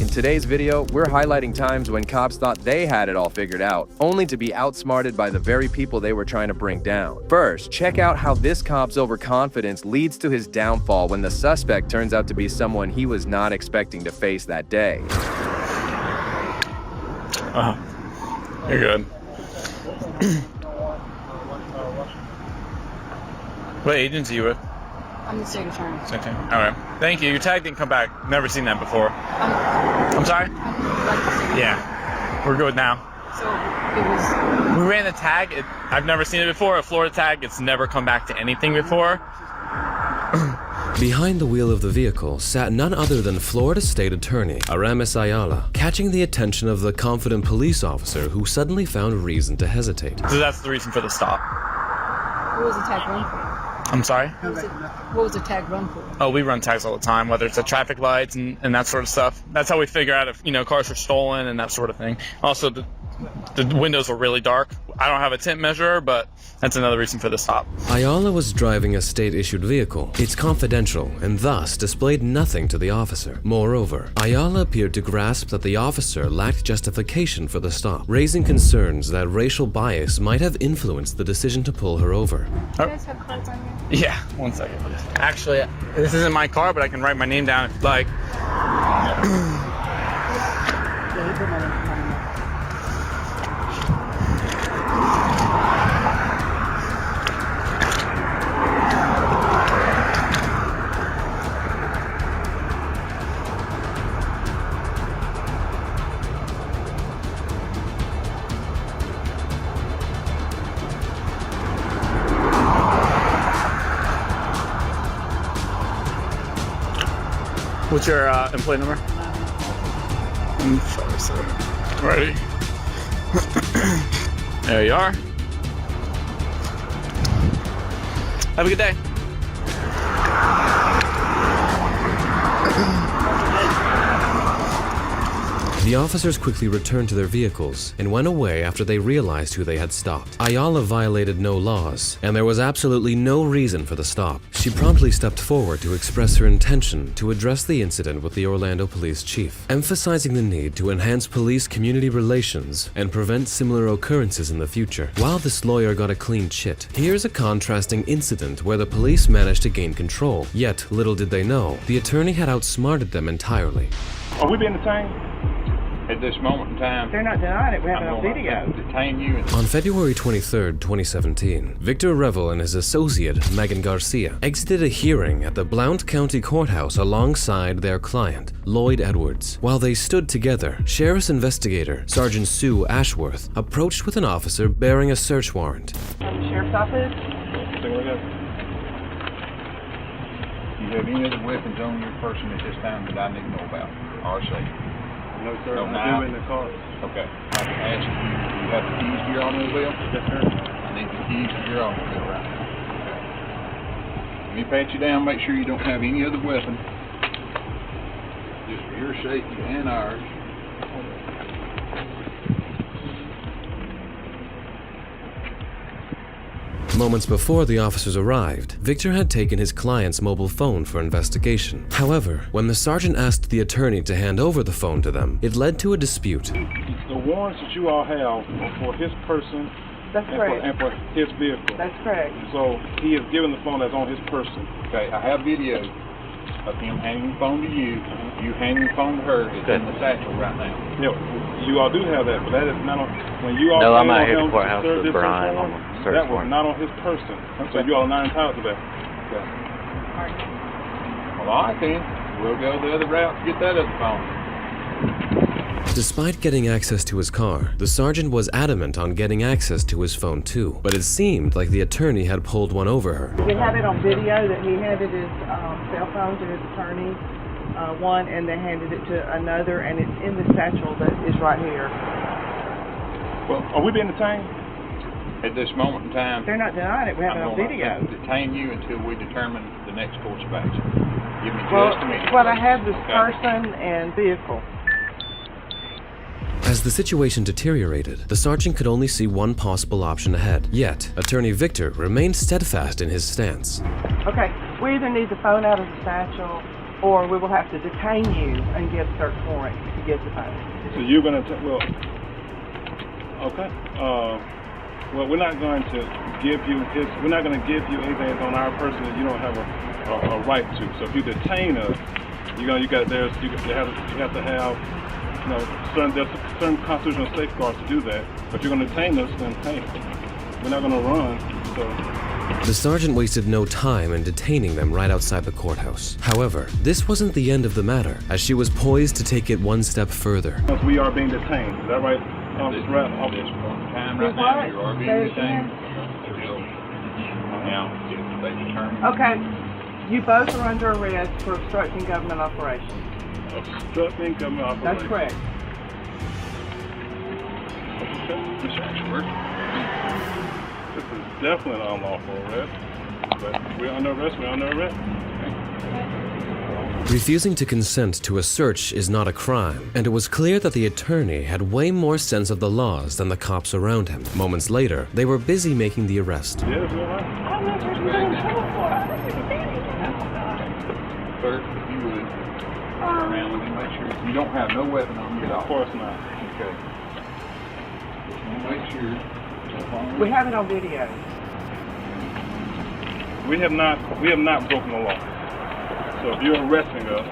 In today's video, we're highlighting times when cops thought they had it all figured out, only to be outsmarted by the very people they were trying to bring down. First, check out how this cop's overconfidence leads to his downfall when the suspect turns out to be someone he was not expecting to face that day. You're good. What agency are you with? I'm the state attorney. Okay. All right. Thank you. Your tag didn't come back. Never seen that before. I'm sorry? Yeah. We're good now. So it was... We ran the tag. I've never seen it before. A Florida tag. It's never come back to anything before. Behind the wheel of the vehicle sat none other than Florida State Attorney Aramis Ayala, catching the attention of the confident police officer who suddenly found reason to hesitate. So that's the reason for the stop. What was the tag run for? I'm sorry? What was the tag run for? Oh, we run tags all the time, whether it's at traffic lights and that sort of stuff. That's how we figure out if, cars are stolen and that sort of thing. Also, the windows were really dark. I don't have a tint measurer, but that's another reason for the stop. Ayala was driving a state-issued vehicle. It's confidential and thus displayed nothing to the officer. Moreover, Ayala appeared to grasp that the officer lacked justification for the stop, raising concerns that racial bias might have influenced the decision to pull her over. Do you guys have cards on here? Yeah, 1 second. Actually, this isn't my car, but I can write my name down if you'd like. What's your employee number? Ready? There you are. Have a good day. The officers quickly returned to their vehicles and went away after they realized who they had stopped. Ayala violated no laws, and there was absolutely no reason for the stop. She promptly stepped forward to express her intention to address the incident with the Orlando police chief, emphasizing the need to enhance police-community relations and prevent similar occurrences in the future. While this lawyer got a clean chit, here's a contrasting incident where the police managed to gain control. Yet, little did they know, the attorney had outsmarted them entirely. Are we being detained? At this moment in time, they're not denying it. We have it on I'm video. going to detain you. On February 23, 2017, Victor Revel and his associate, Megan Garcia, exited a hearing at the Blount County Courthouse alongside their client, Lloyd Edwards. While they stood together, Sheriff's investigator, Sergeant Sue Ashworth, approached with an officer bearing a search warrant. From the sheriff's office? Take a look at it. Do you have any other weapons on your person at this time that I need to know about or say? No, sir. No, I now? do in the car. Okay. I can ask you, do you have the keys to your automobile? Yes, sir. I need the keys to your automobile right now. Okay. Let me pat you down, make sure you don't have any other weapon. Just for your safety and ours. Moments before the officers arrived, Victor had taken his client's mobile phone for investigation. However, when the sergeant asked the attorney to hand over the phone to them, it led to a dispute. The warrants that you all have are for his person That's correct. and for his vehicle. That's correct. So he has given the phone that's on his person. Okay, I have video of him handing the phone to you, you handing the phone to her. It's in the satchel right now. You know, you all do have that, but that is not on. When you all No, I'm came not on here at him the courthouse serve with this Brian warrant, on the search that was warrant. not on his person. Okay. So you all are not entitled to that. Okay. Well, all right then. We'll go the other route to get that other phone. Despite getting access to his car, the sergeant was adamant on getting access to his phone too, but it seemed like the attorney had pulled one over her. We have it on video that he handed his cell phone to his attorney, one, and they handed it to another, and it's in the satchel that is right here. Well, are we being detained? At this moment in time, They're not denying it. We have it on I'm going video. to detain you until we determine the next course of action. Give me Well, just a minute. what I have is Okay. person and vehicle. As the situation deteriorated, the sergeant could only see one possible option ahead. Yet, Attorney Victor remained steadfast in his stance. Okay, we either need the phone out of the satchel or we will have to detain you and give search warrant to get the phone. So you're going to, okay. Well, we're not going to give you anything that's on our person that you don't have a right to. So if you detain us, you have to have, there's certain constitutional safeguards to do that. But you're going to detain us, then hey, we're not going to run. So. The sergeant wasted no time in detaining them right outside the courthouse. However, this wasn't the end of the matter, as she was poised to take it one step further. We are being detained. Is that right? Time right now, you are being detained. Now, they determine. Okay, you both are under arrest for obstructing government operations. Obstructing government operations. That's correct. Mr. Ashworth. This is definitely an unlawful arrest. But we're under arrest. Refusing to consent to a search is not a crime, and it was clear that the attorney had way more sense of the laws than the cops around him. Moments later, they were busy making the arrest. Yes, you're right. Sir, if you would turn around and make sure you don't have no weapon on you. Of course not. Okay. Make sure. We have it on video. We have not broken the law. So if you're arresting us.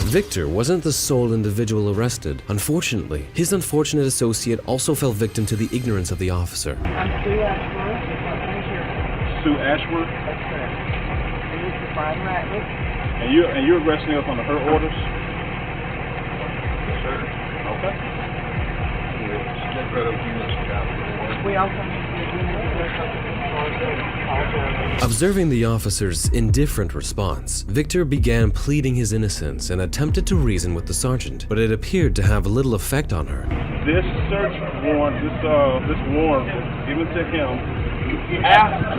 Victor wasn't the sole individual arrested. Unfortunately, his unfortunate associate also fell victim to the ignorance of the officer. I'm Sue Ashworth. Sue Ashworth? That's correct. And this is Brian Ratliff. And you're arresting us under her orders? Yes, sir. Okay. We also need to Observing the officer's indifferent response, Victor began pleading his innocence and attempted to reason with the sergeant, but it appeared to have little effect on her. This search warrant, this warrant was given to him after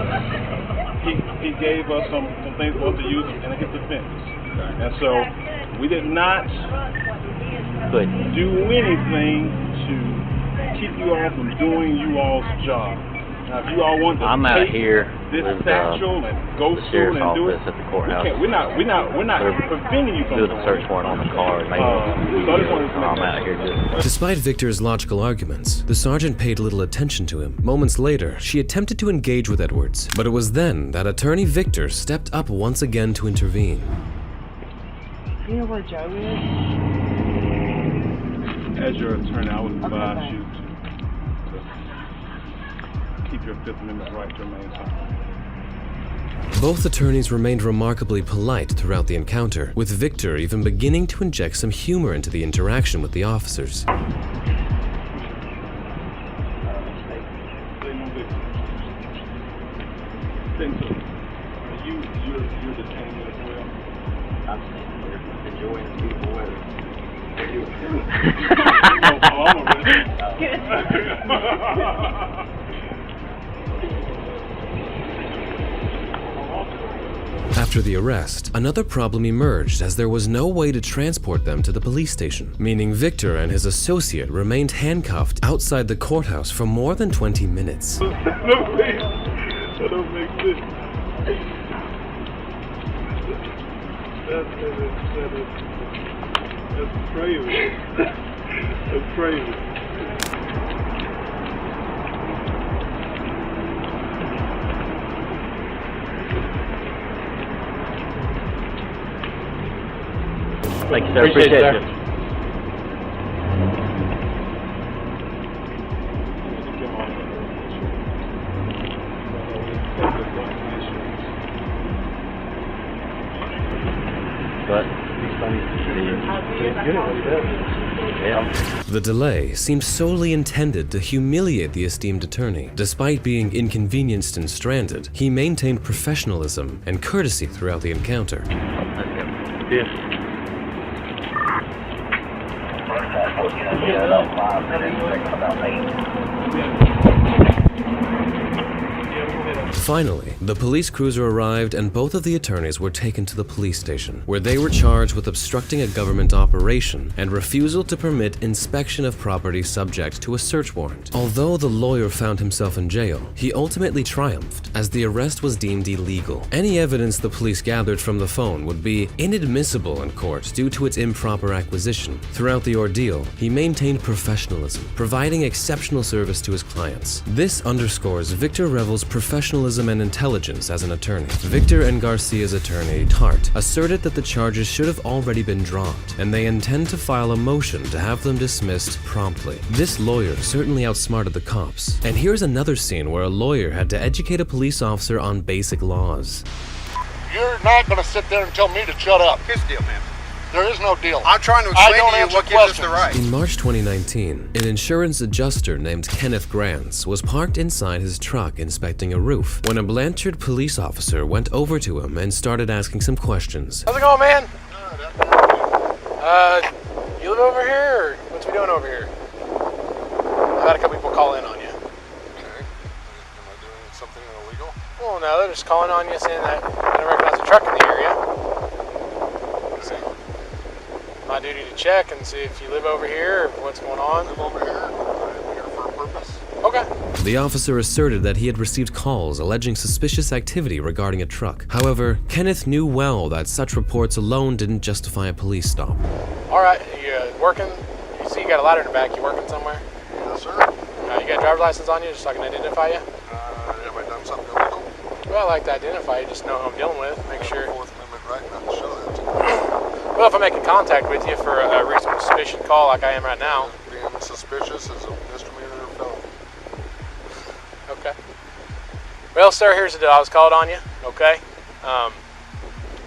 he gave us some things for us to use in his defense. And so we did not do anything to keep you all from doing you all's job. Now, if you all want to take this satchel and go through and do it, at the courthouse. we're not preventing you from doing the search warrant on the car. I'm out here just. Despite Victor's logical arguments, the sergeant paid little attention to him. Moments later, she attempted to engage with Edwards, but it was then that attorney Victor stepped up once again to intervene. You know where Joe is? As your attorney, I would advise you to keep your Fifth Amendment right to remain silent. Both attorneys remained remarkably polite throughout the encounter, with Victor even beginning to inject some humor into the interaction with the officers. You're detained as well. I'm enjoying the beautiful weather. After the arrest, another problem emerged as there was no way to transport them to the police station, meaning Victor and his associate remained handcuffed outside the courthouse for more than 20 minutes. That don't make sense. That's crazy. That's crazy. Thank you, sir. Appreciate it. But the delay seemed solely intended to humiliate the esteemed attorney. Despite being inconvenienced and stranded, he maintained professionalism and courtesy throughout the encounter. Finally, the police cruiser arrived and both of the attorneys were taken to the police station, where they were charged with obstructing a government operation and refusal to permit inspection of property subject to a search warrant. Although the lawyer found himself in jail, he ultimately triumphed as the arrest was deemed illegal. Any evidence the police gathered from the phone would be inadmissible in court due to its improper acquisition. Throughout the ordeal, he maintained professionalism, providing exceptional service to his clients. This underscores Victor Revel's professionalism and intelligence as an attorney. Victor and Garcia's attorney, Tart, asserted that the charges should have already been dropped, and they intend to file a motion to have them dismissed promptly. This lawyer certainly outsmarted the cops. And here's another scene where a lawyer had to educate a police officer on basic laws. You're not going to sit there and tell me to shut up. Here's the deal, man. There is no deal. I'm trying to explain to you what gives us the right. In March 2019, an insurance adjuster named Kenneth Grants was parked inside his truck inspecting a roof when a Blanchard police officer went over to him and started asking some questions. How's it going, man? You live over here, or what's we doing over here? I've had a couple people call in on you. Okay. Am I doing something illegal? Well, no, they're just calling on you saying that they don't recognize a truck in the area. My duty to check and see if you live over here or what's going on. I live over here. I'm here for a purpose. Okay. The officer asserted that he had received calls alleging suspicious activity regarding a truck. However, Kenneth knew well that such reports alone didn't justify a police stop. All right, you working? You see you got a ladder in the back. You working somewhere? Yes, sir. You got a driver's license on you just so I can identify you? Have I done something illegal? Well, I like to identify you, just know who I'm dealing with. Make sure. Fourth Amendment right not to show that to you. Well, if I'm making contact with you for a reasonable suspicion call like I am right now. Being suspicious is a misdemeanor or felony. Okay. Well, sir, here's the deal. I was called on you, okay?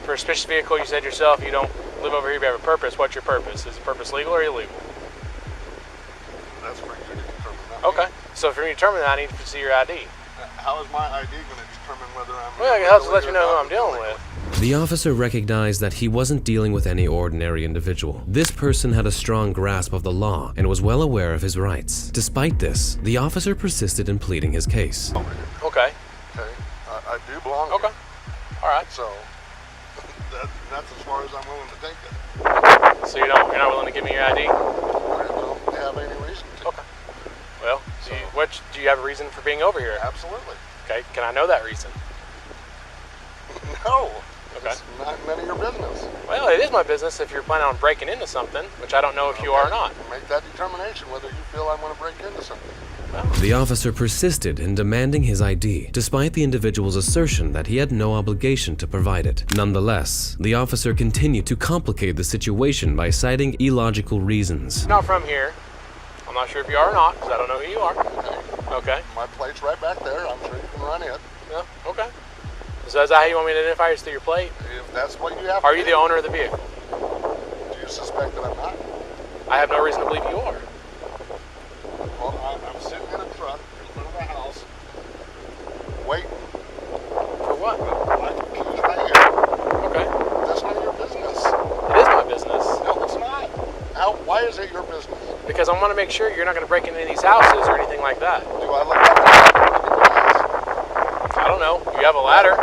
For a suspicious vehicle, you said yourself you don't live over here, you have a purpose. What's your purpose? Is the purpose legal or illegal? That's for you to determine. Okay. So for me to determine that, I need to see your ID. How is my ID going to determine whether I'm... Well, it helps to let you know who I'm dealing with. The officer recognized that he wasn't dealing with any ordinary individual. This person had a strong grasp of the law and was well aware of his rights. Despite this, the officer persisted in pleading his case. Okay. Okay. I do belong Okay. here. All right. So, that's as far as I'm willing to take it. So you're not willing to give me your ID? I don't have any reason to. Okay. Well, do you have a reason for being over here? Absolutely. Okay. Can I know that reason? No. Okay. It's not none of your business. Well, it is my business if you're planning on breaking into something, which I don't know if you are or not. Make that determination whether you feel I want to break into something. The officer persisted in demanding his ID, despite the individual's assertion that he had no obligation to provide it. Nonetheless, the officer continued to complicate the situation by citing illogical reasons. Not from here. I'm not sure if you are or not, because I don't know who you are. Okay. My plate's right back there. I'm sure you can run it. Yeah, okay. So is that how you want me to identify you, through your plate? If that's what you have Are to you do. the owner of the vehicle? Do you suspect that I'm not? I have no reason to believe you are. Well, I'm sitting in a truck in front of the house, waiting. For what? Keys right here. Okay. That's none of your business. It is my business. No, it's not. Why is it your business? Because I want to make sure you're not going to break into these houses or anything like that. Do I look like I don't know. You have a ladder.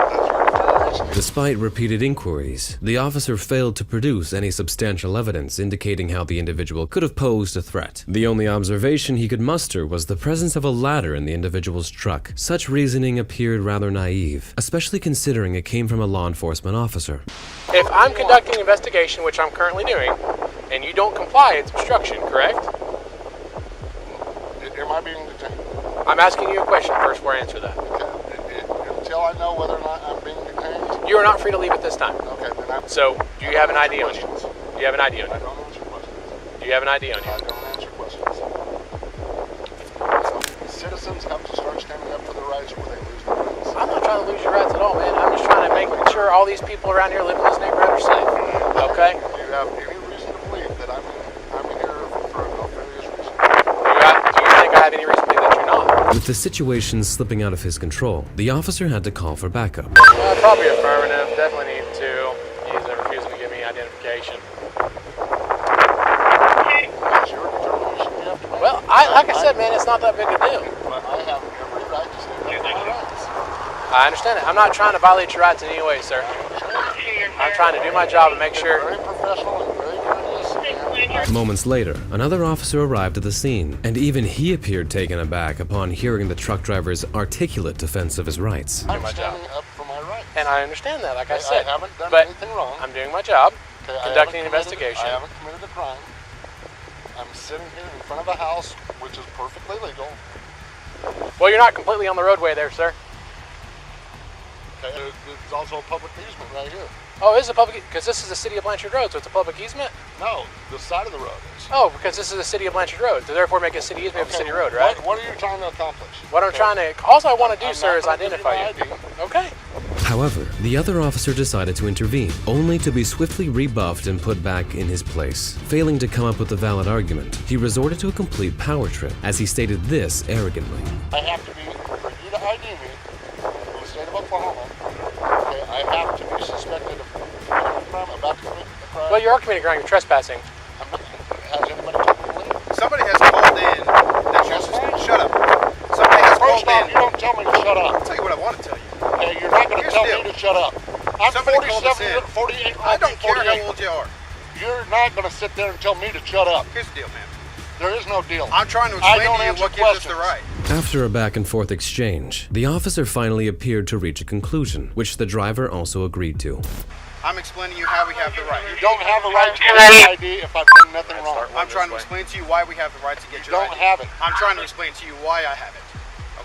Despite repeated inquiries, the officer failed to produce any substantial evidence indicating how the individual could have posed a threat. The only observation he could muster was the presence of a ladder in the individual's truck. Such reasoning appeared rather naive, especially considering it came from a law enforcement officer. If I'm conducting an investigation, which I'm currently doing, and you don't comply, it's obstruction, correct? Am I being detained? I'm asking you a question first before I answer that. Okay. Until I know whether or not I'm being detained? You are not free to leave at this time. Okay, then I'm... So, do you have an ID on you? Do you have an ID on I you? don't answer questions. Do you have an ID on you? I don't answer questions. So, citizens have to start standing up for their rights or they lose their rights. I'm not trying to lose your rights at all, man. I'm just trying to make sure all these people around here living in this neighborhood are safe. Okay? Do you have any reason to believe that I'm here for a nefarious reason? Do you think I have any reason to believe that you're not? With the situation slipping out of his control, the officer had to call for backup. Probably affirmative. Definitely need to. He's refusing to give me identification. That's your determination you have to make. Well, like I said, man, it's not that big a deal. But I have every right to stand up for my rights. I understand it. I'm not trying to violate your rights in any way, sir. I'm trying to do my job and make sure. Very professional and very courteous. Moments later, another officer arrived at the scene, and even he appeared taken aback upon hearing the truck driver's articulate defense of his rights. I'm standing up for my rights. And I understand that, like I Okay, said. I haven't done but anything wrong. I'm doing my job, Okay, conducting an investigation. I haven't committed a crime. I'm sitting here in front of a house, which is perfectly legal. Well, you're not completely on the roadway there, sir. Okay, there's also a public easement right here. Oh, is it public? Because this is the city of Blanchard Road, so it's a public easement? No, the side of the road is. Oh, because this is the city of Blanchard Road, so therefore make a city easement of a city road, right? What are you trying to accomplish? What I'm trying to, all I want to do, I'm sir, not is gonna give identify my you. ID. Okay. However, the other officer decided to intervene, only to be swiftly rebuffed and put back in his place. Failing to come up with a valid argument, he resorted to a complete power trip, as he stated this arrogantly. I have to be, for you to ID me, in the state of Oklahoma, okay, I have to be suspected of committing a crime, about to commit a crime. Well, you are committing a crime, you're trespassing. Has anybody told me to leave? Somebody has called in. Shut up. Somebody has First called off, in. you don't tell me to shut up. I'll tell you what I want to tell you. Okay, you're not going to Here's tell the me deal. to shut up. I'm Somebody called us 47, in. 48, I don't care 48. how old you are. You're not going to sit there and tell me to shut up. Here's the deal, man. There is no deal. I'm trying to I explain don't to you answer what gives us the questions. right. After a back and forth exchange, the officer finally appeared to reach a conclusion, which the driver also agreed to. I'm explaining to you how we have the right. You don't have a right to get an ID if I've done nothing wrong. I'm trying to explain to you why we have the right to get You your don't ID. have it. I'm trying to explain to you why I have it.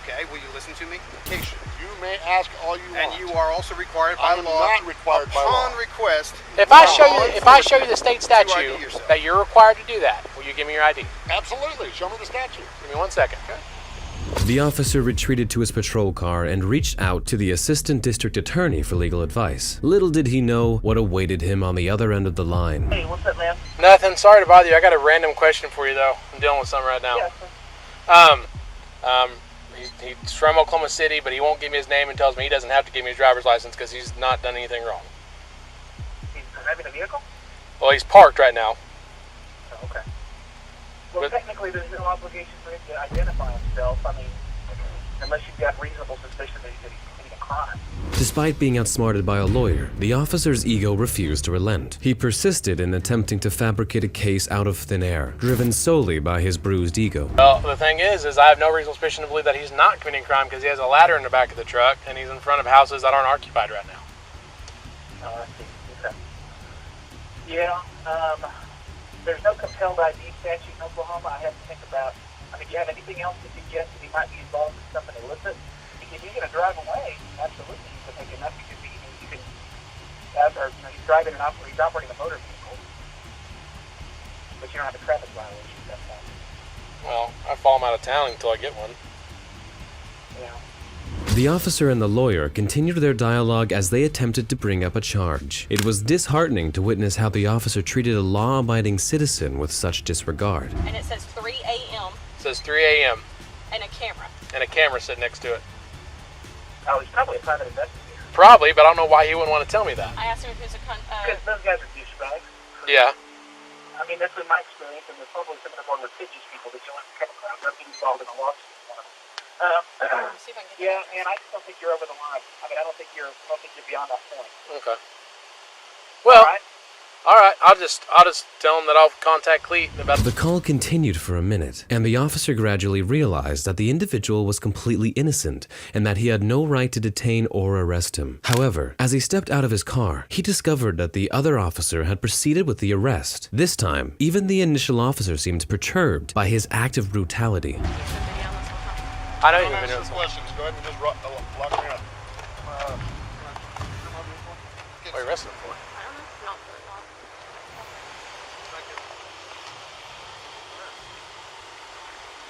Okay, will you listen to me? Cation. You may ask all you And want. you are also required by I am law. not required by law. Upon request. If I show you the state statute yourself. that you're required to do that, will you give me your ID? Absolutely. Show me the statute. Give me 1 second. Okay. The officer retreated to his patrol car and reached out to the assistant district attorney for legal advice. Little did he know what awaited him on the other end of the line. Hey, what's up, man? Nothing. Sorry to bother you. I got a random question for you, though. I'm dealing with something right now. He's from Oklahoma City, but he won't give me his name and tells me he doesn't have to give me his driver's license because he's not done anything wrong. He's driving a vehicle? Well, he's parked right now. Oh, okay. Well, technically, there's no obligation for him to identify himself. I mean, unless you've got reasonable suspicion that he's committing a crime. Despite being outsmarted by a lawyer, the officer's ego refused to relent. He persisted in attempting to fabricate a case out of thin air, driven solely by his bruised ego. Well, the thing is I have no reasonable suspicion to believe that he's not committing a crime because he has a ladder in the back of the truck and he's in front of houses that aren't occupied right now. Oh, I see. Okay. Yeah, there's no compelled ID statute in Oklahoma. I have to think about, I mean, do you have anything else to suggest that he might be involved in something illicit? If you're going to drive away, absolutely, you can make enough because you can have, or, he's driving he's operating a motor vehicle, but you don't have a traffic violation at that point. Well, I follow him out of town until I get one. Yeah. The officer and the lawyer continued their dialogue as they attempted to bring up a charge. It was disheartening to witness how the officer treated a law-abiding citizen with such disregard. And it says 3 a.m. It says 3 a.m. and a camera. and a camera sitting next to it. Oh, he's probably a private investigator. Probably, but I don't know why he wouldn't want to tell me that. I asked him if he was Because those guys are douchebags. Yeah. I mean, that's been my experience, and there's probably some of the more litigious people that you'll have to come across. I've been involved in a lawsuit. Yeah, and I just don't think you're over the line. I mean, I don't think you're beyond that point. Okay. Well, all right. I'll just tell him that I'll contact Cleet about. The call continued for a minute, and the officer gradually realized that the individual was completely innocent and that he had no right to detain or arrest him. However, as he stepped out of his car, he discovered that the other officer had proceeded with the arrest. This time, even the initial officer seemed perturbed by his act of brutality. I know you've been doing some questions. Go ahead and just lock me up. What are you arresting him for?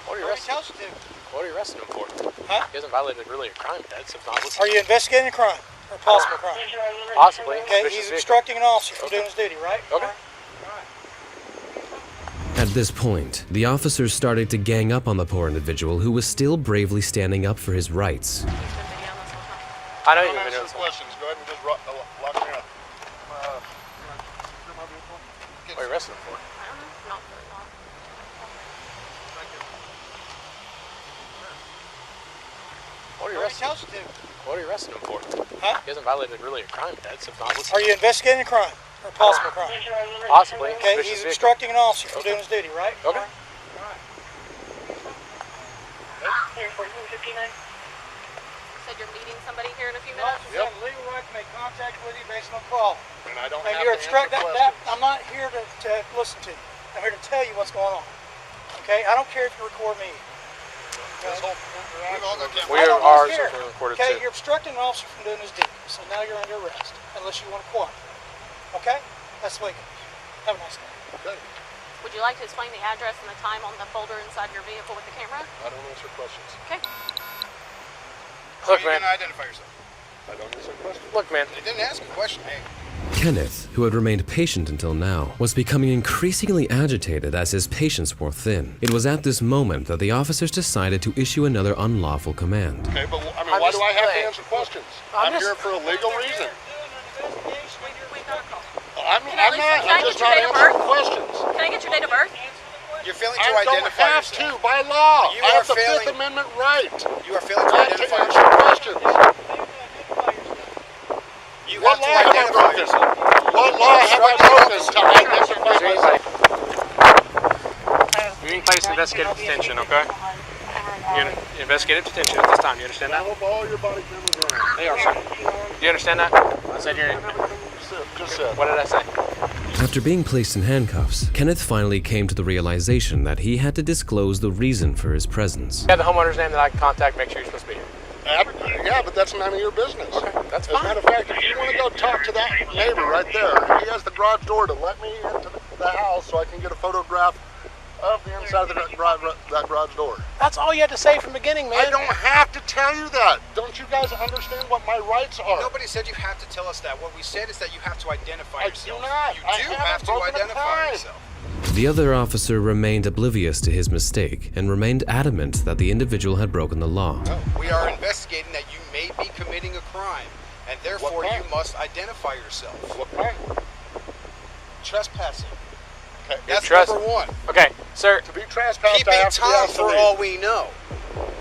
What are you arresting him for? What are you arresting him for? Huh? He hasn't violated really a crime yet, so not Are you investigating a crime or possible crime? Possibly. Okay, he's obstructing an officer from doing his duty, right? Okay. At this point, the officers started to gang up on the poor individual who was still bravely standing up for his rights. I know you've been doing some questions. Go ahead and just lock me up. What are you arresting him for? What What are you arresting? Tells you to. What are you arresting him for? Huh? He hasn't violated really a crime yet, so not Are you investigating a crime or possible crime? Possibly. Okay, he's obstructing an officer from doing his duty, right? Okay. Said you're meeting somebody here in a few minutes? You have a legal right to make contact with you based on call. And I don't And have you're to answer obstructing questions. I'm not here to listen to you. I'm here to tell you what's going on. Okay? I don't care if you record me. This whole we've all got We I don't are care. being recorded Okay, too. you're obstructing an officer from doing his duty. So now you're under arrest. Unless you want to cooperate. Okay? That's legal. Have a nice day. Okay. Would you like to explain the address and the time on the folder inside your vehicle with the camera? I don't answer questions. Okay. Look, you man. didn't identify yourself. I don't answer questions. Look, man. They didn't ask a question. Hey. Kenneth, who had remained patient until now, was becoming increasingly agitated as his patience wore thin. It was at this moment that the officers decided to issue another unlawful command. Okay, but I mean, why do I have to answer questions? I'm here for a legal reason. I'm just not answering questions. Can I get your date of birth? You're failing to I don't identify have yourself. to by law. You I are have the failing- Fifth Amendment right. You are failing to Not to identify answer yourself. questions. You What have law to have I identify broken? yourself. What law have I broken to identify myself? You're being placed in investigative detention, okay? You're in investigative detention at this time. You understand that? Now, all your body cameras are on. They are, sir. Do you understand that? I said you're in. Just said. What did I say? After being placed in handcuffs, Kenneth finally came to the realization that he had to disclose the reason for his presence. You have the homeowner's name that I can contact, make sure you're supposed to be here. Yeah, but that's none of your business. Okay, that's As a matter of fact, if you want to go talk to that neighbor right there, he has the garage door to let me into the house so I can get a photograph of the inside of that garage door. That's all you had to say from the beginning, man. I don't have to tell you that. Don't you guys understand what my rights are? Nobody said you have to tell us that. What we said is that you have to identify I yourself. do not. You I do haven't have to broken a identify crime. yourself. The other officer remained oblivious to his mistake and remained adamant that the individual had broken the law. We are investigating that you may be committing a crime, and therefore you must identify yourself. What crime? Trespassing. Okay. That's Tresp- number one. Okay, sir. To be trespassed, Keeping I have to be time asked to for leave. all we know.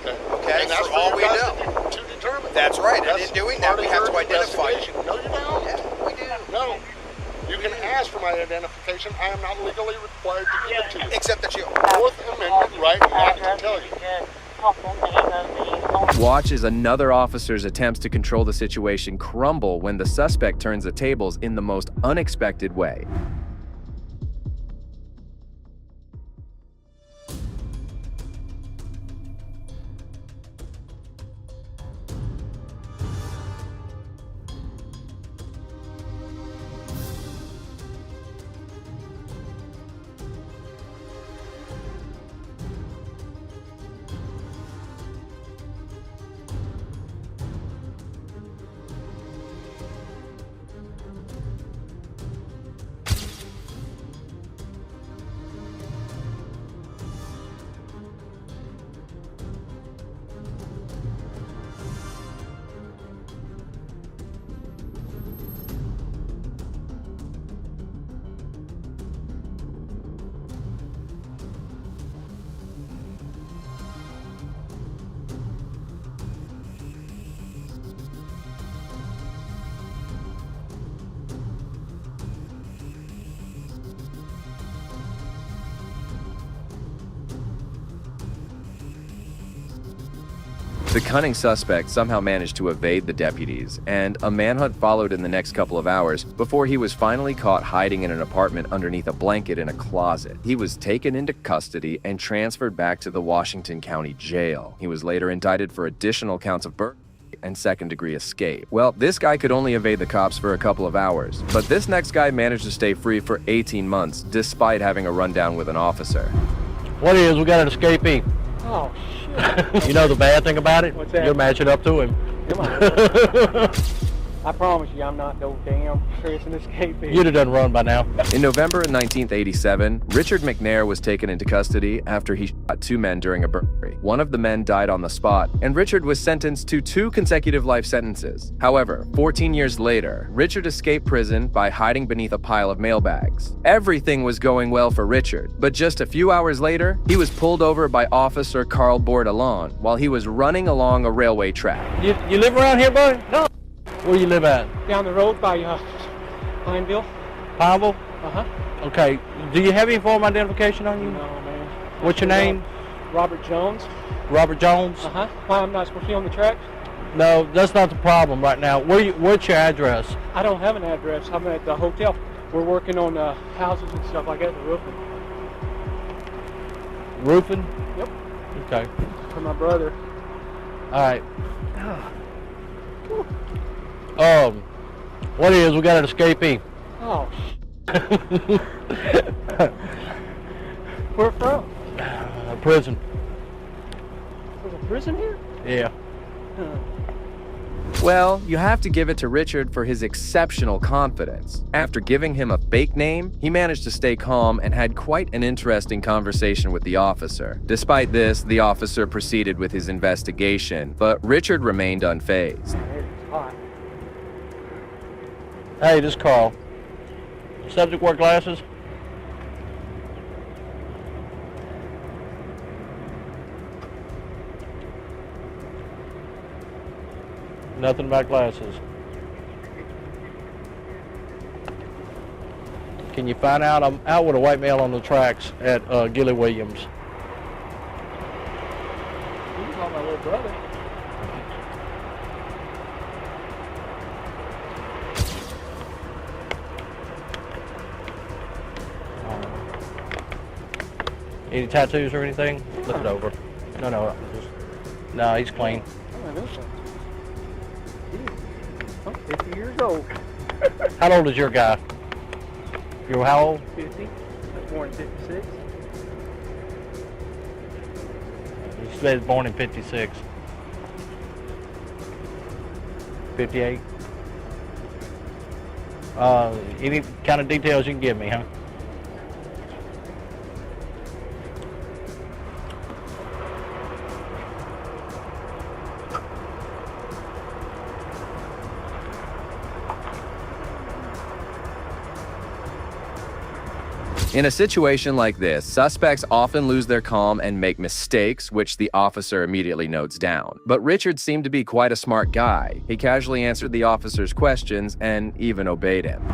Okay, And that's for all you we guys know. to determine. That's right, and That's in doing part that, we of have your to identify you. investigation. No, you don't. Yeah, we do. No. You can ask for my identification. I am not legally required to give it to you. Except that you. Fourth Amendment right not to tell you. Watch as another officer's attempts to control the situation crumble when the suspect turns the tables in the most unexpected way. The cunning suspect somehow managed to evade the deputies, and a manhunt followed in the next couple of hours before he was finally caught hiding in an apartment underneath a blanket in a closet. He was taken into custody and transferred back to the Washington County Jail. He was later indicted for additional counts of burglary and second-degree escape. Well, this guy could only evade the cops for a couple of hours, but this next guy managed to stay free for 18 months despite having a rundown with an officer. What is, we got an escapee. Oh, You know the bad thing about it? What's that? You're matching up to him. Come on. I promise you, I'm not no damn prison escapee. You'd have done run by now. In November of 1987, Richard McNair was taken into custody after he shot 2 men during a burglary. One of the men died on the spot, and Richard was sentenced to 2 consecutive life sentences. However, 14 years later, Richard escaped prison by hiding beneath a pile of mailbags. Everything was going well for Richard, but just a few hours later, he was pulled over by Officer Carl Bordelon while he was running along a railway track. You live around here, bud? No. Where you live at? Down the road by Pineville. Pineville? Uh-huh. Okay. Do you have any form of identification on you? No, man. What's your name? Robert Jones. Robert Jones? Uh-huh. Why, I'm not supposed to be on the tracks? No, that's not the problem right now. What's your address? I don't have an address. I'm at the hotel. We're working on houses and stuff like that, the roofing. Roofing? Yep. Okay. For my brother. All right. What it is, we got an escapee. Oh, Where from? Prison. There's a prison here? Yeah. Well, you have to give it to Richard for his exceptional confidence. After giving him a fake name, he managed to stay calm and had quite an interesting conversation with the officer. Despite this, the officer proceeded with his investigation, but Richard remained unfazed. It's hot. Hey, this is Carl. Subject wear glasses? Nothing about glasses. Can you find out? I'm out with a white male on the tracks at Gilly Williams. You can call my little brother. Any tattoos or anything? Look it over. No, no, he's clean. I'm 50 years old. How old is your guy? You're how old? 50. I was born in 56. He said born in 56. 58. Any kind of details you can give me, huh? In a situation like this, suspects often lose their calm and make mistakes, which the officer immediately notes down. But Richard seemed to be quite a smart guy. He casually answered the officer's questions and even obeyed him.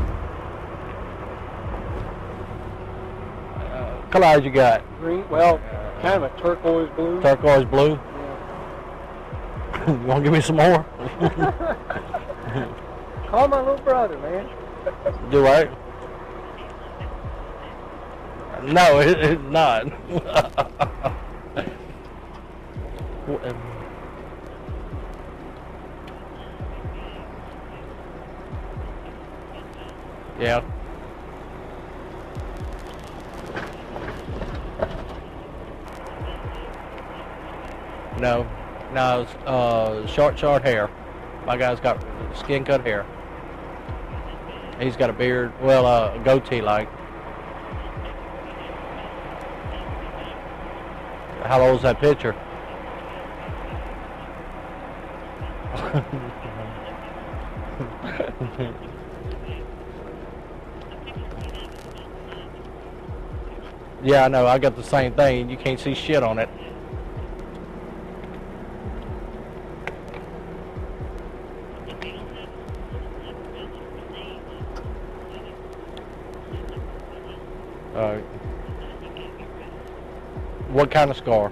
Color eyes you got? Green, well, kind of a turquoise blue. Turquoise blue? Yeah. You want to give me some more? Call my little brother, man. Do I? No, it's not. Yeah. No, it's short hair. My guy's got skin cut hair. He's got a beard, well, a goatee like. How old is that picture? Yeah, I know. I got the same thing. You can't see shit on it. What kind of scar?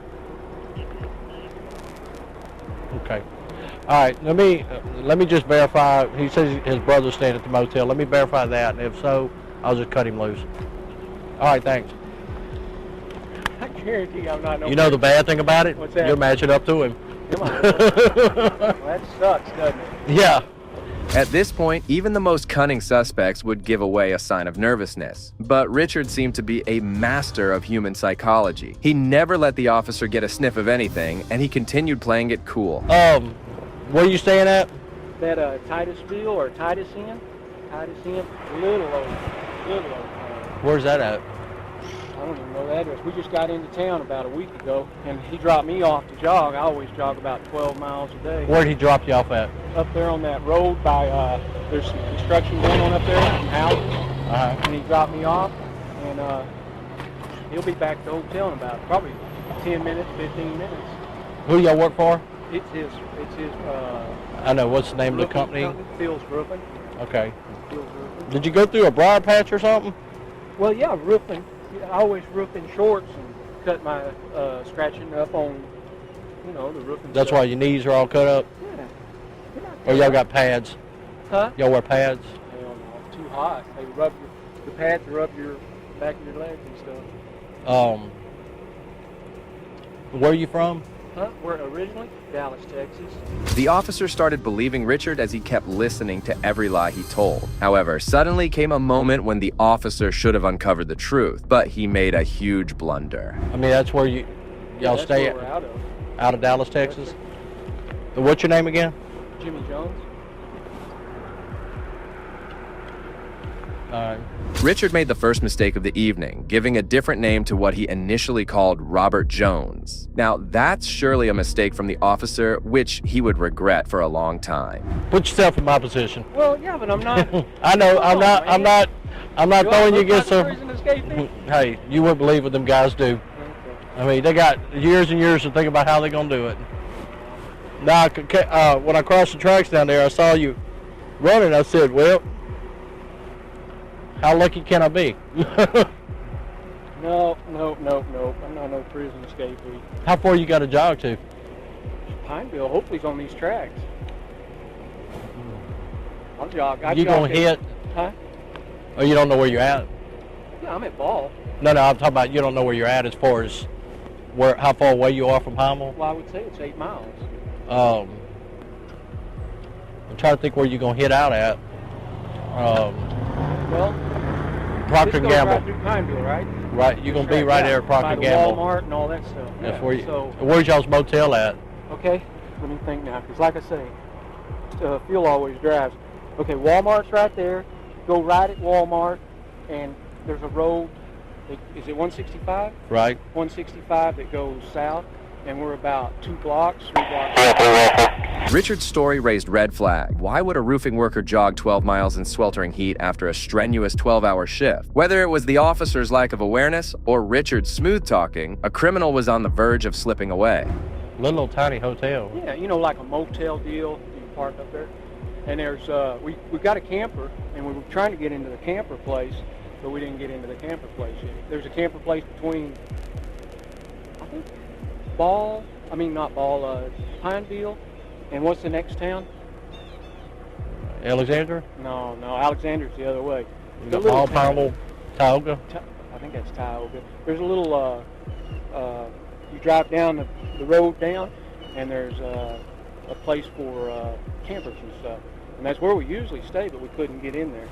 Okay. All right. Let me just verify. He says his brother's staying at the motel. Let me verify that, and if so, I'll just cut him loose. All right. Thanks. I guarantee you I'm not no. You know the bad thing about it? What's that? You're matching up to him. Come on. Well, that sucks, doesn't it? Yeah. At this point, even the most cunning suspects would give away a sign of nervousness. But Richard seemed to be a master of human psychology. He never let the officer get a sniff of anything, and he continued playing it cool. Where are you staying at? that Titusville or Titus Inn, little old town. Where's that at? I don't even know the address. We just got into town about a week ago, and he dropped me off to jog. I always jog about 12 miles a day. Where'd he drop you off at? Up there on that road by, there's some construction going on up there, some houses. And he dropped me off, and he'll be back at the hotel in about probably 10 minutes, 15 minutes. Who y'all work for? It's his, I know, what's the name of the company? Phil's Roofing. Okay. Phil's Roofing. Did you go through a briar patch or something? Well, yeah, roofing. I always roof in shorts and cut my scratching up on, the roofing. That's why your knees are all cut up? Yeah. Or y'all got pads? Huh? Y'all wear pads? Hell no, it's too hot. They the pads rub your back of your legs and stuff. Where are you from? Huh? We're originally Dallas, Texas. The officer started believing Richard as he kept listening to every lie he told. However, suddenly came a moment when the officer should have uncovered the truth, but he made a huge blunder. I mean, that's where y'all stay where we're out of. Out of Dallas, Texas? What's your name again? Jimmy Jones. All right. Richard made the first mistake of the evening, giving a different name to what he initially called Robert Jones. Now, that's surely a mistake from the officer, which he would regret for a long time. Put yourself in my position. Well, yeah, but I'm not. I know, I'm not throwing you against them. Escaping? Hey, you wouldn't believe what them guys do. Okay. I mean, they got years and years to think about how they're gonna do it. Now, when I crossed the tracks down there, I saw you running. I said, well, how lucky can I be? No. I'm not no prison escapee. How far you got to jog to? Pineville. Hopefully, it's on these tracks. I'll jog. You gonna hit? Huh? Or you don't know where you're at? Yeah, I'm at Ball. No, I'm talking about you don't know where you're at as far as how far away you are from Pineville. Well, I would say it's 8 miles. I'm trying to think where you're gonna hit out at. Well, Procter & Gamble. Right through Pineville, right? Right, you're gonna be right there at Procter & Gamble. Walmart and all that stuff. That's where you. So, where's y'all's motel at? Okay, let me think now, because like I say, Phil always drives. Okay, Walmart's right there. Go right at Walmart, and there's a road. Is it 165? Right. 165 that goes south, and we're about 3 blocks south. Richard's story raised red flag. Why would a roofing worker jog 12 miles in sweltering heat after a strenuous 12-hour shift? Whether it was the officer's lack of awareness or Richard's smooth talking, a criminal was on the verge of slipping away. Little tiny hotel. Yeah, like a motel deal. You can park up there. And there's, we got a camper, and we were trying to get into the camper place, but we didn't get into the camper place yet. There's a camper place between, I think, Pineville, and what's the next town? Alexander? No, Alexander's the other way. You got Ball, Pineville, Tioga? I think that's Tioga. There's a little, you drive down the road down, and there's a place for campers and stuff. And that's where we usually stay, but we couldn't get in there.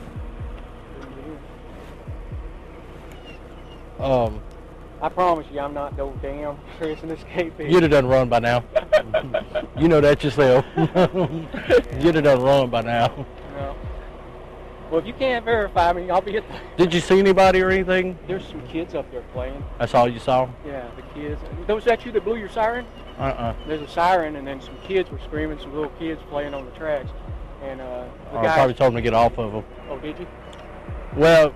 I promise you, I'm not no damn prison escapee. You'd have done run by now. You know that yourself. You'd have done run by now. No. Well, if you can't verify me, I'll be at the... Did you see anybody or anything? There's some kids up there playing. That's all you saw? Yeah, the kids. Was that you that blew your siren? There's a siren, and then some kids were screaming, some little kids playing on the tracks. And the guy... I probably told them to get off of them. Oh, did you? Well...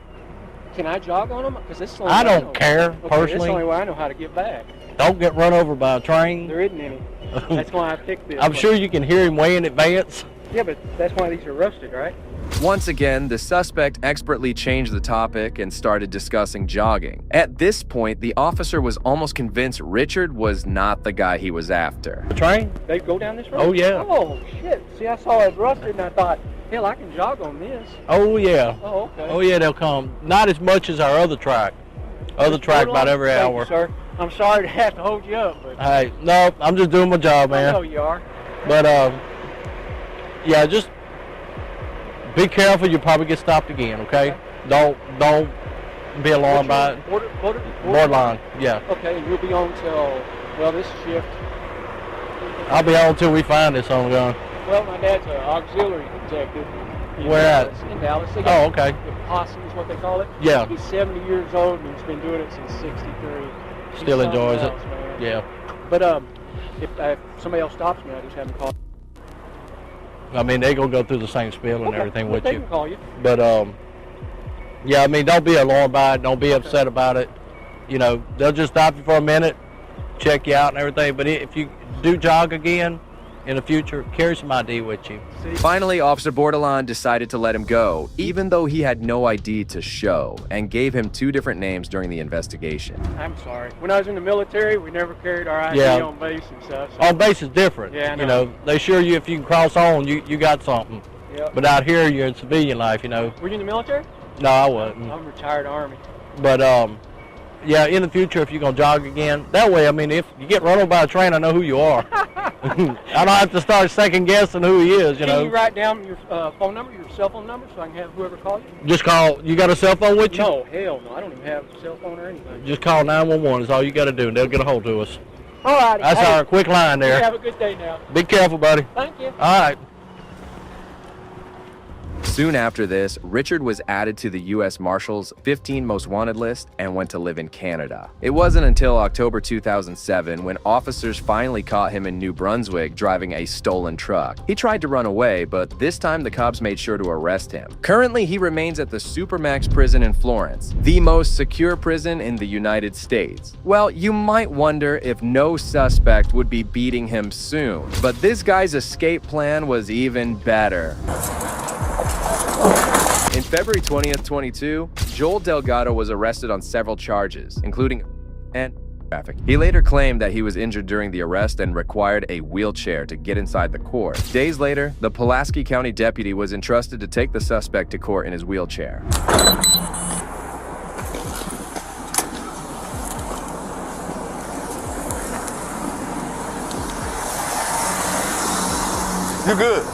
Can I jog on them? Because this is the I don't care, personally. That's the only way I know how to get back. Don't get run over by a train. There isn't any. That's why I picked this. I'm sure you can hear him way in advance. Yeah, but that's why these are rusted, right? Once again, the suspect expertly changed the topic and started discussing jogging. At this point, the officer was almost convinced Richard was not the guy he was after. The train? They go down this road? Oh, yeah. Oh, shit. See, I saw it rusted, and I thought, hell, I can jog on this. Oh, yeah. Oh, okay. Oh, yeah, they'll come. Not as much as our other track. Other track about every Thank hour. You, sir. I'm sorry to have to hold you up, but... Hey, no, I'm just doing my job, man. I know you are. But, yeah, just be careful. You'll probably get stopped again, okay? Don't be alarmed by it. Borderline, yeah. Okay, and you'll be on till, well, this shift. I'll be on until we find this on the gun. Well, my dad's an auxiliary detective. Where at? In Dallas. They Oh, got okay. The possum is what they call it. Yeah. He's 70 years old and he's been doing it since '63. Still enjoys it. Man. Yeah. But if somebody else stops me, I just have them call. I mean, they're going to go through the same spiel and everything with they you. Can call you. But, yeah, I mean, don't be alarmed by it. Don't be upset about it. You know, they'll just stop you for a minute, check you out and everything. But if you do jog again in the future, carry some ID with you. Finally, Officer Bordelon decided to let him go, even though he had no ID to show, and gave him 2 different names during the investigation. I'm sorry. When I was in the military, we never carried our ID on base and stuff. So. On base is different. Yeah, I know. You know, they assure you if you can cross on, you got something. Yep. But out here, you're in civilian life, you know. Were you in the military? No, I wasn't. I'm retired Army. But, yeah, in the future, if you're going to jog again, that way, I mean, if you get run over by a train, I know who you are. I don't have to start second guessing who he is, you know. Can you write down your phone number, your cell phone number, so I can have whoever call you? Just call. You got a cell phone with you? No, hell no. I don't even have a cell phone or anything. Just call 911 is all you got to do, and they'll get a hold of us. All right. That's our quick line there. You have a good day now. Be careful, buddy. Thank you. All right. Soon after this, Richard was added to the U.S. Marshals 15 Most Wanted list and went to live in Canada. It wasn't until October 2007 when officers finally caught him in New Brunswick driving a stolen truck. He tried to run away, but this time the cops made sure to arrest him. Currently, he remains at the Supermax prison in Florence, the most secure prison in the United States. Well, you might wonder if no suspect would be beating him soon, but this guy's escape plan was even better. In February 20th, 22, Joel Delgado was arrested on several charges, including traffic. He later claimed that he was injured during the arrest and required a wheelchair to get inside the court. Days later, the Pulaski County deputy was entrusted to take the suspect to court in his wheelchair. You good?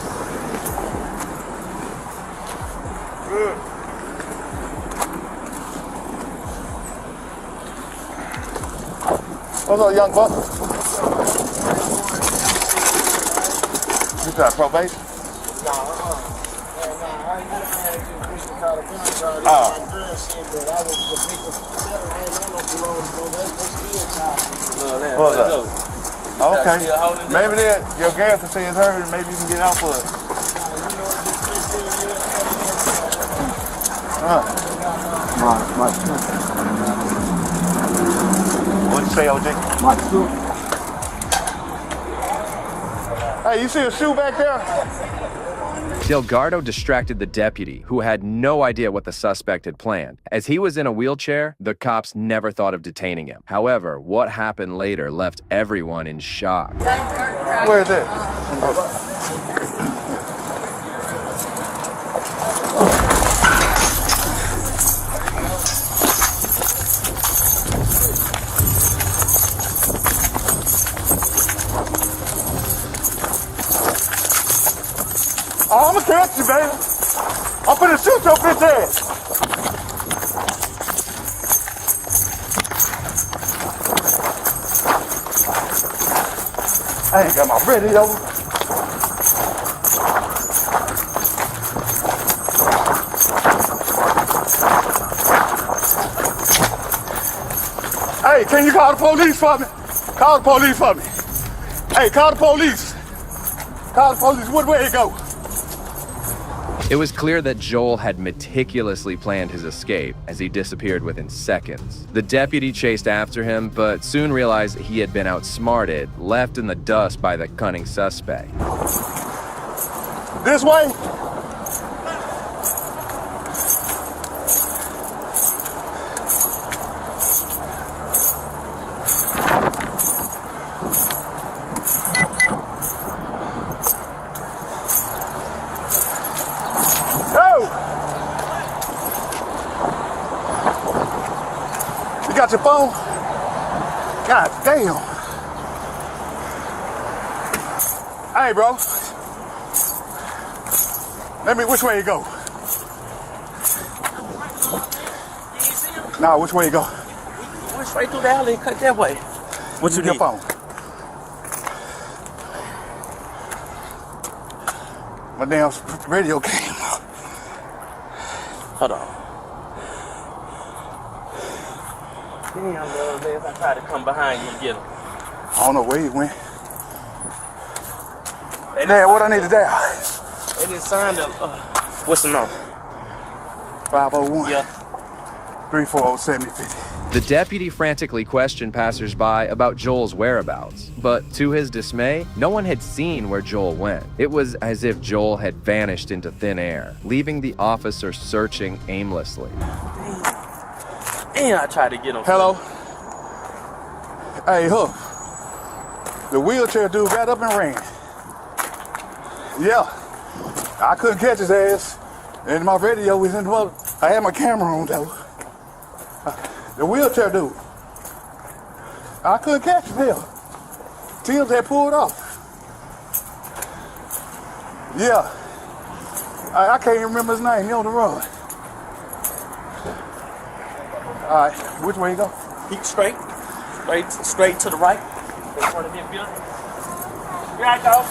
Good. What's up, young buck? You got probation? What's up? Okay. Maybe your gas will say it's hurt and maybe you can get out for it. What'd you say, OJ? My shoe. Hey, you see a shoe back there? Delgado distracted the deputy, who had no idea what the suspect had planned. As he was in a wheelchair, the cops never thought of detaining him. However, what happened later left everyone in shock. Where is it? Oh, I'm gonna catch you, baby. I'm finna shoot your bitch ass. I ain't got my radio. Hey, can you call the police for me? Call the police for me. Hey, call the police. Call the police. Which way it go? It was clear that Joel had meticulously planned his escape, as he disappeared within seconds. The deputy chased after him, but soon realized he had been outsmarted, left in the dust by the cunning suspect. This way? Got your phone? God damn. Hey, bro. Which way you go? Nah, which way you go? Went straight through the alley and cut that way. What you need? Your phone. My damn radio came up. Hold on. Damn, the other days I tried to come behind you and get him. I don't know where he went. Hey, Dad, what I need to do? They didn't sign the, what's the number? 501. Yeah. 340 7050. The deputy frantically questioned passersby about Joel's whereabouts, but to his dismay, no one had seen where Joel went. It was as if Joel had vanished into thin air, leaving the officer searching aimlessly. And I tried to get him. Hello? Hey, Hook. The wheelchair dude got up and ran. Yeah. I couldn't catch his ass. And my radio was in the mother. I had my camera on though. The wheelchair dude. I couldn't catch his hell. Tim's had pulled off. Yeah. I can't even remember his name. He on the run. All right. Which way you go? Keep straight. Straight to the right. In front of him, building. Here I go.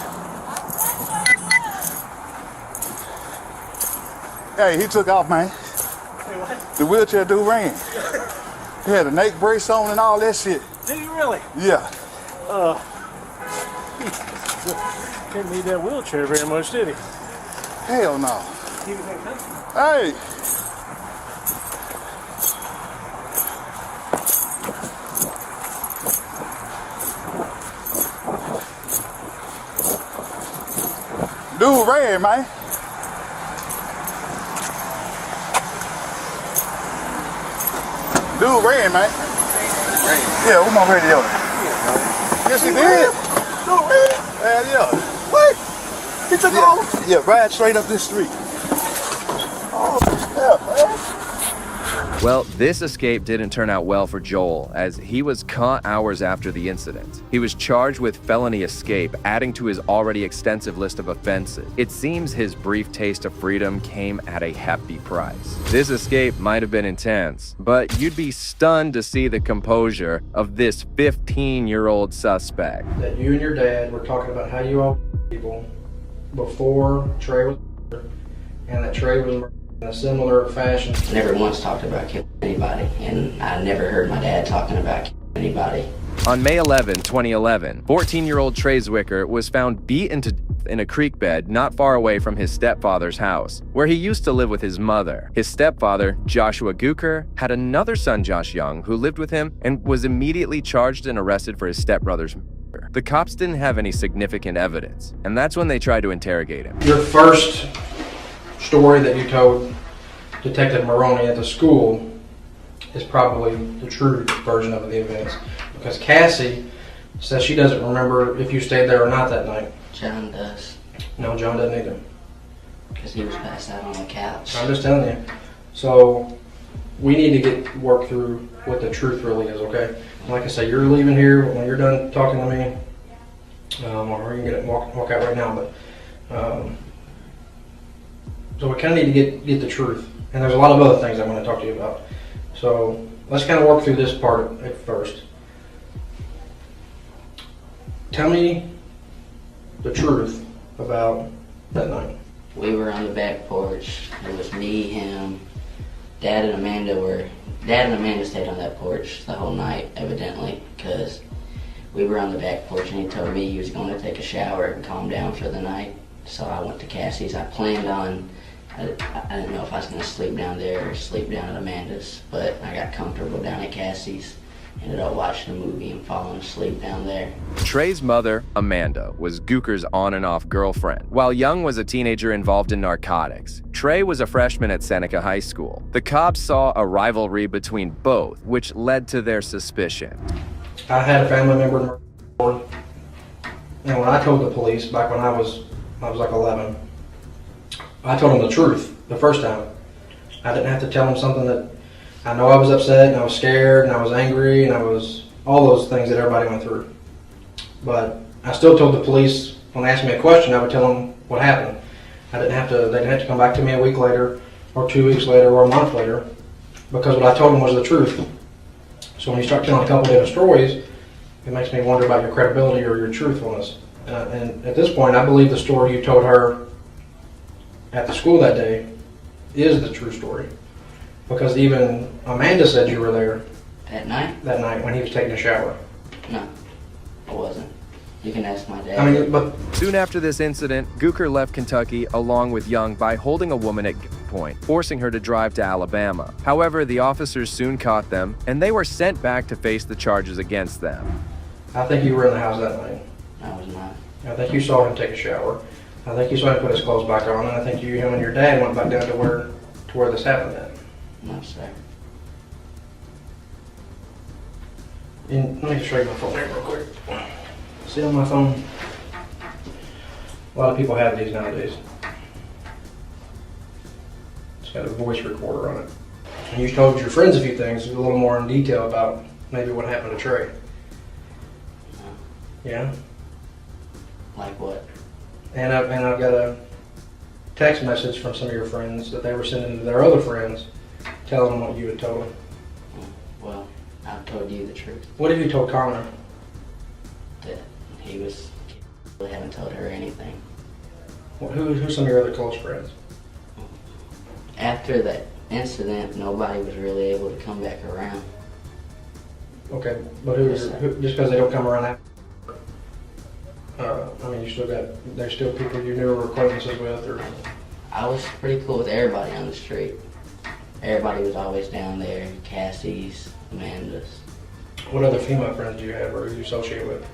Hey, he took off, man. The wheelchair dude ran. He had a neck brace on and all that shit. Did he really? Yeah. Didn't need that wheelchair very much, did he? Hell no. Hey. Dude ran, man. Dude ran, man. Yeah, where my radio? Yes, he did. Dude ran? Yeah. What? He took off? Yeah, right straight up this street. Oh, yeah, man. Well, this escape didn't turn out well for Joel, as he was caught hours after the incident. He was charged with felony escape, adding to his already extensive list of offenses. It seems his brief taste of freedom came at a hefty price. This escape might have been intense, but you'd be stunned to see the composure of this 15-year-old suspect. That you and your dad were talking about how you all people before Trey was and that Trey was in a similar fashion. Never once talked about killing anybody, and I never heard my dad talking about killing anybody. On May 11, 2011, 14-year-old Trey Zwicker was found beaten to death in a creek bed not far away from his stepfather's house, where he used to live with his mother. His stepfather, Joshua Gooker, had another son, Josh Young, who lived with him and was immediately charged and arrested for his stepbrother's murder. The cops didn't have any significant evidence, and that's when they tried to interrogate him. Your first story that you told Detective Maroney at the school is probably the true version of the events, because Cassie says she doesn't remember if you stayed there or not that night. John does. No, John doesn't either. Because he was passed out on the couch. I'm just telling you. So we need to work through what the truth really is, okay? Like I say, you're leaving here when you're done talking to me, or you can walk out right now, but so we kind of need to get the truth. And there's a lot of other things I want to talk to you about. So let's kind of work through this part at first. Tell me the truth about that night. We were on the back porch. It was me, him, Dad and Amanda stayed on that porch the whole night, evidently, because we were on the back porch and he told me he was going to take a shower and calm down for the night. So I went to Cassie's. I planned on, I didn't know if I was going to sleep down there or sleep down at Amanda's, but I got comfortable down at Cassie's. Ended up watching a movie and falling asleep down there. Trey's mother, Amanda, was Gooker's on and off girlfriend, while Young was a teenager involved in narcotics. Trey was a freshman at Seneca High School. The cops saw a rivalry between both, which led to their suspicion. I had a family member murdered, and when I told the police back when I was like 11, I told them the truth the first time. I didn't have to tell them something that I know I was upset and I was scared and I was angry and I was all those things that everybody went through. But I still told the police when they asked me a question, I would tell them what happened. They didn't have to come back to me a week later or 2 weeks later or a month later, because what I told them was the truth. So when you start telling a couple different stories, it makes me wonder about your credibility or your truthfulness. And at this point, I believe the story you told her at the school that day is the true story. Because even Amanda said you were there. At night? That night when he was taking a shower. No, I wasn't. You can ask my dad. I mean, but Soon after this incident, Gooker left Kentucky along with Young by holding a woman at gunpoint, forcing her to drive to Alabama. However, the officers soon caught them, and they were sent back to face the charges against them. I think you were in the house that night. I was not. I think you saw him take a shower. I think you saw him put his clothes back on, and I think him and your dad went back down to where this happened at. No, sir. And let me just show you my phone here real quick. See on my phone? A lot of people have these nowadays. It's got a voice recorder on it. And you told your friends a few things, a little more in detail about maybe what happened to Trey. Yeah? Like what? And I've got a text message from some of your friends that they were sending to their other friends, telling them what you had told them. Well, I've told you the truth. What have you told Connor? That he really haven't told her anything. Well, who's some of your other close friends? After that incident, nobody was really able to come back around. Okay, but just because they don't come around after? I mean, there's still people you knew or were acquaintances with, or? I was pretty cool with everybody on the street. Everybody was always down there, Cassie's, Amanda's. What other female friends do you have or you associate with?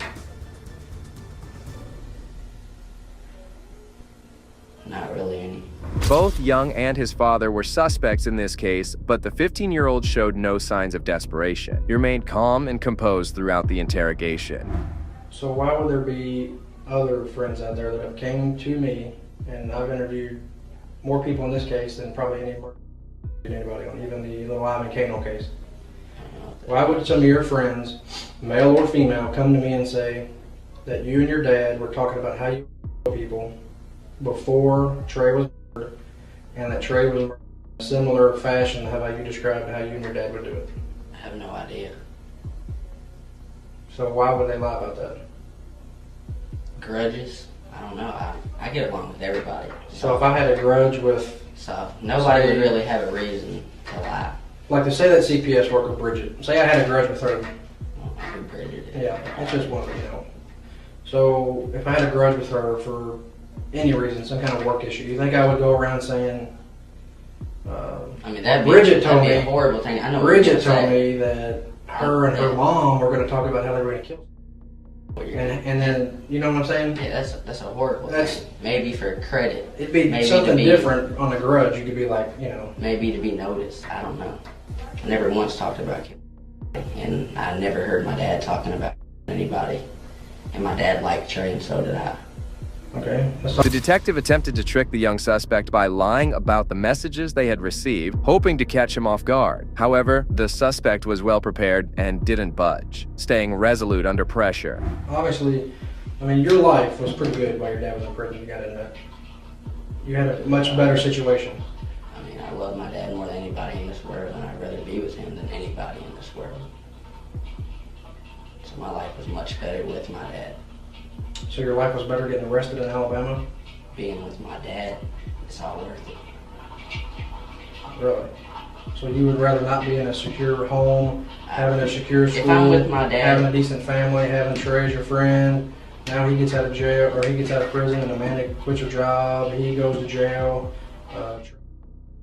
Not really any. Both Young and his father were suspects in this case, but the 15-year-old showed no signs of desperation. He remained calm and composed throughout the interrogation. So why would there be other friends out there that have came to me, and I've interviewed more people in this case than probably anybody on even the little Ivan Kano case. Why would some of your friends, male or female, come to me and say that you and your dad were talking about how you people before Trey was murdered, and that Trey was murdered in a similar fashion to how you described how you and your dad would do it? I have no idea. So why would they lie about that? Grudges? I don't know. I get along with everybody. So if I had a grudge with... So nobody would really have a reason to lie. Like to say that CPS worker Bridget. Say I had a grudge with her. Who Bridget is. Yeah, it's just one, So if I had a grudge with her for any reason, some kind of work issue, you think I would go around saying... I mean, that'd be a horrible thing. I know Bridget told me that her and her mom were going to talk about how they were going to kill and then, you know what I'm saying? Yeah, that's a horrible thing. Maybe for credit. It'd be something different on a grudge. You could be like, Maybe to be noticed. I don't know. I never once talked about killing, and I never heard my dad talking about anybody. And my dad liked Trey, and so did I. Okay. The detective attempted to trick the young suspect by lying about the messages they had received, hoping to catch him off guard. However, the suspect was well prepared and didn't budge, staying resolute under pressure. Obviously, I mean, your life was pretty good while your dad was in prison, you got to admit. You had a much better situation. I mean, I love my dad more than anybody in this world, and I'd rather be with him than anybody in this world. So my life was much better with my dad. So your life was better getting arrested in Alabama? Being with my dad, it's all worth it. Really? So you would rather not be in a secure home, having a secure school, if I'm with my dad, having a decent family, having Trey as your friend, now he gets out of jail, or he gets out of prison and Amanda quits her job, he goes to jail. I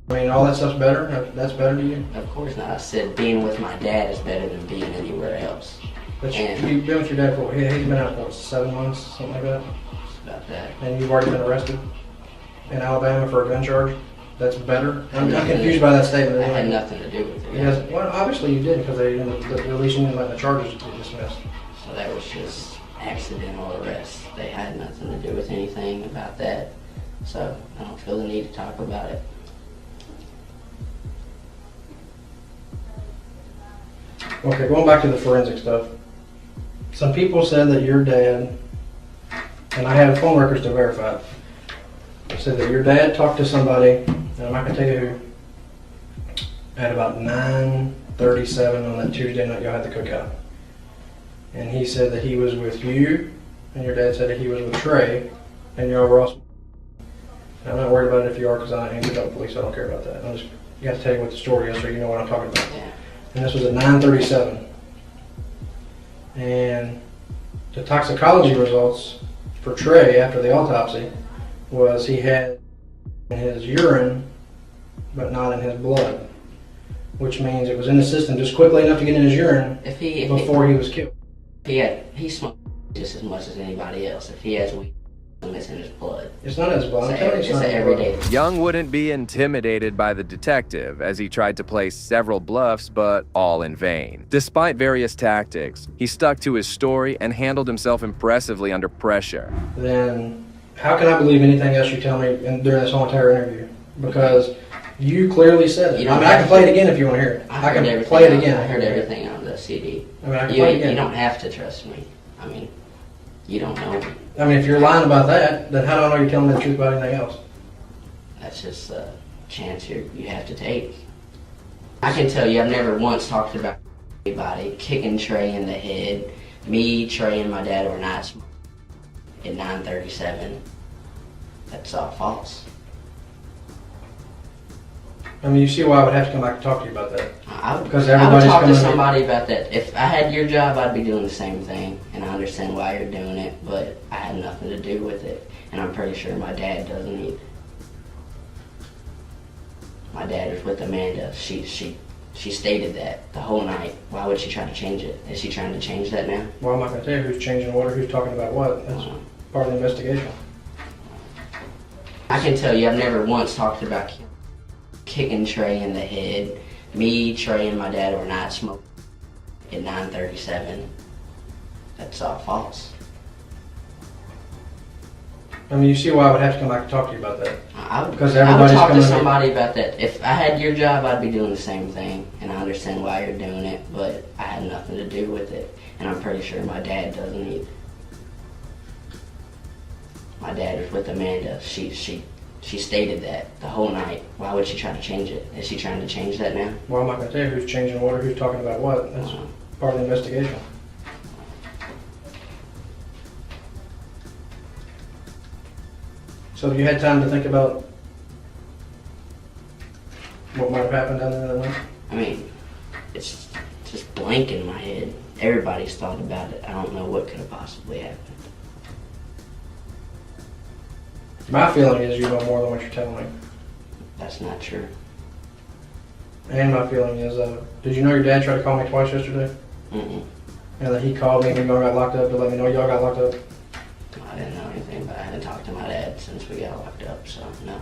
mean, all that stuff's better? That's better to you? Of course not. I said being with my dad is better than being anywhere else. But you've been with your dad for, he's been out for 7 months, something like that? It's about that. And you've already been arrested in Alabama for a gun charge? That's better? I'm confused by that statement. I had nothing to do with it. Well, obviously you did, because at least you didn't let the charges get dismissed. So that was just accidental arrest. They had nothing to do with anything about that. So I don't feel the need to talk about it. Okay, going back to the forensic stuff. Some people said that your dad, and I have phone records to verify it, said that your dad talked to somebody, and I'm not going to tell you who, at about 9:37 on that Tuesday night y'all had the cookout. And he said that he was with you, and your dad said that he was with Trey, and y'all were also. I'm not worried about it if you are, because I ain't the police, so I don't care about that. I'm just got to tell you what the story is so you know what I'm talking about. Yeah. And this was at 9:37. And the toxicology results for Trey after the autopsy was he had in his urine, but not in his blood, which means it was in the system just quickly enough to get in his urine before he was killed. He smoked just as much as anybody else. If he has weed, it's in his blood. It's not in his blood. I'm telling you, it's not in his everyday. blood. Young wouldn't be intimidated by the detective as he tried to place several bluffs, but all in vain. Despite various tactics, he stuck to his story and handled himself impressively under pressure. Then how can I believe anything else you tell me during this whole entire interview? Because you clearly said it. I mean, I can play it again if you want to hear it. I can play it again. I heard everything on the CD. I mean, I can play it again. You don't have to trust me. I mean, you don't know me. I mean, if you're lying about that, then how do I know you're telling me the truth about anything else? That's just a chance you have to take. I can tell you, I've never once talked about anybody kicking Trey in the head. Me, Trey, and my dad were not smoking at 9:37. That's all false. I mean, you see why I would have to come back and talk to you about that. Because I would everybody's talk to coming somebody about that. If I had your job, I'd be doing the same thing. And I understand why you're doing it, but I had nothing to do with it. And I'm pretty sure my dad doesn't either. My dad was with Amanda. She stated that the whole night. Why would she try to change it? Is she trying to change that now? Well, I'm not going to tell you who's changing what or who's talking about what. That's part of the investigation. I can tell you, I've never once talked about kicking Trey in the head. Me, Trey, and my dad were not smoking at 9:37. That's all false. I mean, you see why I would have to come back and talk to you about that. Because I would everybody's talk to coming somebody about that. If I had your job, I'd be doing the same thing. And I understand why you're doing it, but I had nothing to do with it. And I'm pretty sure my dad doesn't either. My dad was with Amanda. She stated that the whole night. Why would she try to change it? Is she trying to change that now? Well, I'm not going to tell you who's changing what or who's talking about what. That's part of the investigation. So have you had time to think about what might have happened down there that night? I mean, it's just blank in my head. Everybody's thought about it. I don't know what could have possibly happened. My feeling is you know more than what you're telling me. That's not true. And my feeling is, did you know your dad tried to call me twice yesterday? Mm-mm. And that he called me and y'all got locked up to let me know y'all got locked up? I didn't know anything, but I haven't talked to my dad since we got locked up, so no.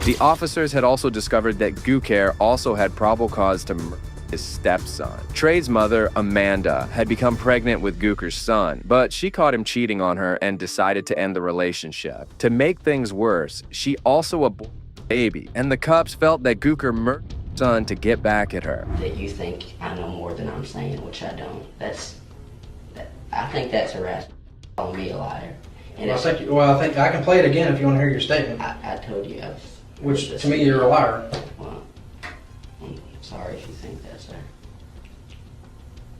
The officers had also discovered that Guker also had probable cause to murder his stepson. Trey's mother, Amanda, had become pregnant with Guker's son, but she caught him cheating on her and decided to end the relationship. To make things worse, she also aborted the baby, and the cops felt that Guker murdered her son to get back at her. That you think I know more than I'm saying, which I don't. I think that's harassment. Calling me a liar. And Well, I think I can play it again if you want to hear your statement. I told you Which, to me, you're a liar. Well, I'm sorry if you think that, sir.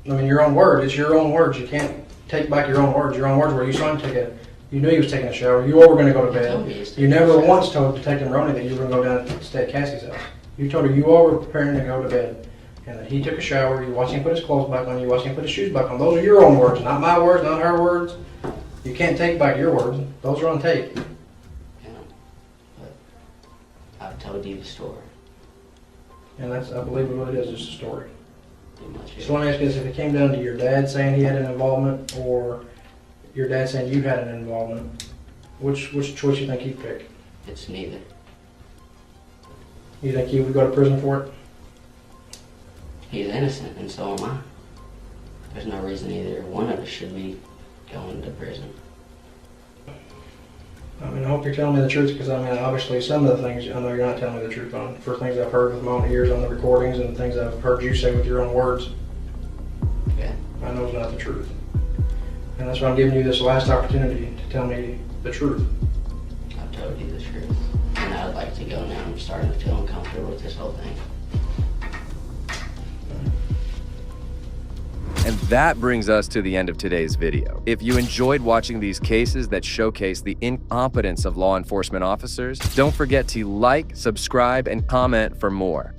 I mean, your own word. It's your own words. You can't take back your own words. Your own words where you saw him you knew he was taking a shower. You all were going to go to bed. You never once told Detective Roney that you were going to go down and stay at Cassie's house. You told her you all were preparing to go to bed. And that he took a shower. You watched him put his clothes back on. You watched him put his shoes back on. Those are your own words, not my words, not her words. You can't take back your words. Those are on tape. I've told you the story. And I believe what it is, just a story. So let me ask you this, if it came down to your dad saying he had an involvement or your dad saying you had an involvement, which choice you think he'd pick? It's neither. You think he would go to prison for it? He's innocent, and so am I. There's no reason either one of us should be going to prison. I mean, I hope you're telling me the truth, because I mean, obviously some of the things I know you're not telling me the truth on. For things I've heard with my own ears on the recordings and things I've heard you say with your own words. Yeah. I know it's not the truth. And that's why I'm giving you this last opportunity to tell me the truth. I've told you the truth. and I'd like to go now. I'm starting to feel uncomfortable with this whole thing. And that brings us to the end of today's video. If you enjoyed watching these cases that showcase the incompetence of law enforcement officers, don't forget to like, subscribe, and comment for more.